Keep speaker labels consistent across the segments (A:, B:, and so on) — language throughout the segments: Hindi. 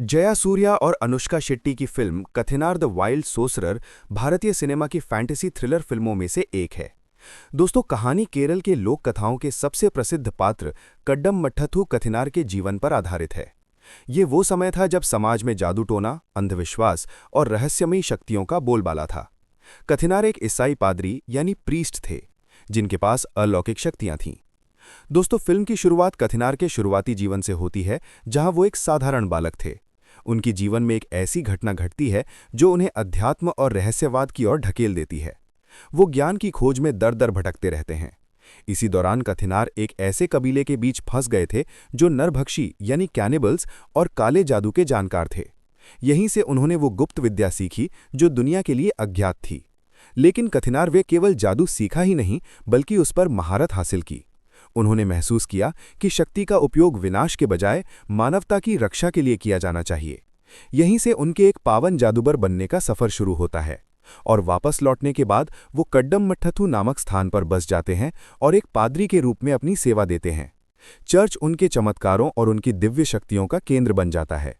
A: जया सूर्या और अनुष्का शेट्टी की फिल्म कथिनार द वाइल्ड सोर्सरर भारतीय सिनेमा की फैंटेसी थ्रिलर फिल्मों में से एक है। दोस्तों, कहानी केरल के लोक कथाओं के सबसे प्रसिद्ध पात्र कड्डम मट्टथु कथिनार के जीवन पर आधारित है। ये वो समय था जब समाज में जादू टोना, अंधविश्वास और रहस्यमयी शक्तियों का बोलबाला था। कथिनार एक ईसाई पादरी यानी प्रीस्ट थे, जिनके पास अलौकिक शक्तियां थीं। दोस्तों, फिल्म की शुरुआत कथिनार के शुरुआती जीवन से होती है, जहां वो एक साधारण बालक थे। उनकी जीवन में एक ऐसी घटना घटती है जो उन्हें अध्यात्म और रहस्यवाद की ओर ढकेल देती है। वो ज्ञान की खोज में दर-दर भटकते रहते हैं। इसी दौरान कथिनार एक ऐसे कबीले के बीच फंस गए थे जो नरभक्षी यानी कैनिबल्स और काले जादू के जानकार थे। यहीं से उन्होंने वो गुप्त विद्या सीखी जो दुनिया के लिए अज्ञात थी। लेकिन कथिनार वे केवल जादू सीखा ही नहीं, बल्कि उस पर महारत हासिल की। उन्होंने महसूस किया कि शक्ति का उपयोग विनाश के बजाय मानवता की रक्षा के लिए किया जाना चाहिए। यहीं से उनके एक पावन जादूगर बनने का सफर शुरू होता है, और वापस लौटने के बाद वो कड्डम मट्टथु नामक स्थान पर बस जाते हैं और एक पादरी के रूप में अपनी सेवा देते हैं। चर्च उनके चमत्कारों और उनकी दिव्य शक्तियों का केंद्र बन जाता है।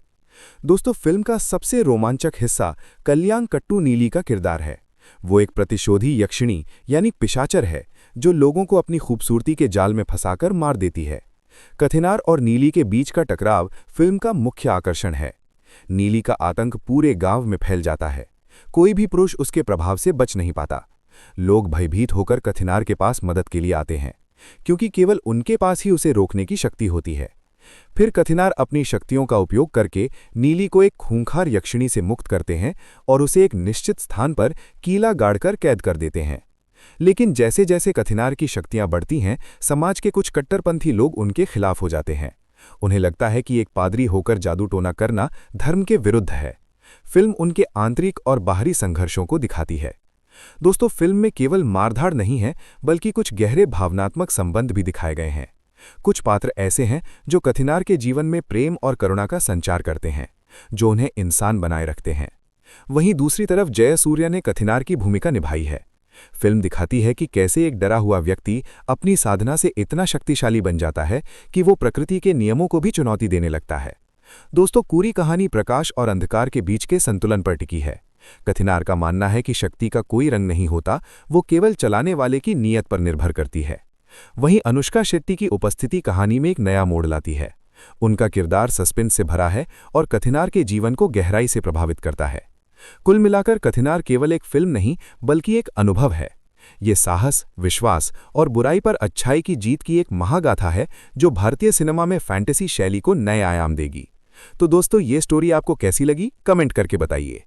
A: दोस्तों, फिल्म का सबसे रोमांचक हिस्सा कल्याणकट्टू नीली का किरदार है। वो एक प्रतिशोधी यक्षिणी यानी पिशाचर है जो लोगों को अपनी खूबसूरती के जाल में फंसाकर मार देती है। कथिनार और नीली के बीच का टकराव फिल्म का मुख्य आकर्षण है। नीली का आतंक पूरे गांव में फैल जाता है। कोई भी पुरुष उसके प्रभाव से बच नहीं पाता। लोग भयभीत होकर कथिनार के पास मदद के लिए आते हैं, क्योंकि केवल उनके पास ही उसे रोकने की शक्ति होती है। फिर कथिनार अपनी शक्तियों का उपयोग करके नीली को एक खूंखार यक्षिणी से मुक्त करते हैं और उसे एक निश्चित स्थान पर कीला गाड़कर कैद कर देते हैं। लेकिन जैसे जैसे कथिनार की शक्तियां बढ़ती हैं, समाज के कुछ कट्टरपंथी लोग उनके खिलाफ हो जाते हैं। उन्हें लगता है कि एक पादरी होकर जादू टोना करना धर्म के विरुद्ध है। फिल्म उनके आंतरिक और बाहरी संघर्षों को दिखाती है। दोस्तों, फिल्म में केवल मारधाड़ नहीं है, बल्कि कुछ गहरे भावनात्मक संबंध भी दिखाए गए हैं। कुछ पात्र ऐसे हैं जो कथिनार के जीवन में प्रेम और करुणा का संचार करते हैं, जो उन्हें इंसान बनाए रखते हैं। वहीं दूसरी तरफ जयसूर्या ने कथिनार की भूमिका निभाई है। फिल्म दिखाती है कि कैसे एक डरा हुआ व्यक्ति अपनी साधना से इतना शक्तिशाली बन जाता है कि वो प्रकृति के नियमों को भी चुनौती देने लगता है। दोस्तों, पूरी कहानी प्रकाश और अंधकार के बीच के संतुलन पर टिकी है। कथिनार का मानना है कि शक्ति का कोई रंग नहीं होता, वो केवल चलाने वाले की नीयत पर निर्भर करती है। वहीं अनुष्का शेट्टी की उपस्थिति कहानी में एक नया मोड़ लाती है। उनका किरदार सस्पेंस से भरा है और कथिनार के जीवन को गहराई से प्रभावित करता है। कुल मिलाकर कथिनार केवल एक फिल्म नहीं, बल्कि एक अनुभव है। ये साहस, विश्वास और बुराई पर अच्छाई की जीत की एक महागाथा है, जो भारतीय सिनेमा में फैंटेसी शैली को नए आयाम देगी। तो दोस्तों, ये स्टोरी आपको कैसी लगी, कमेंट करके बताइए।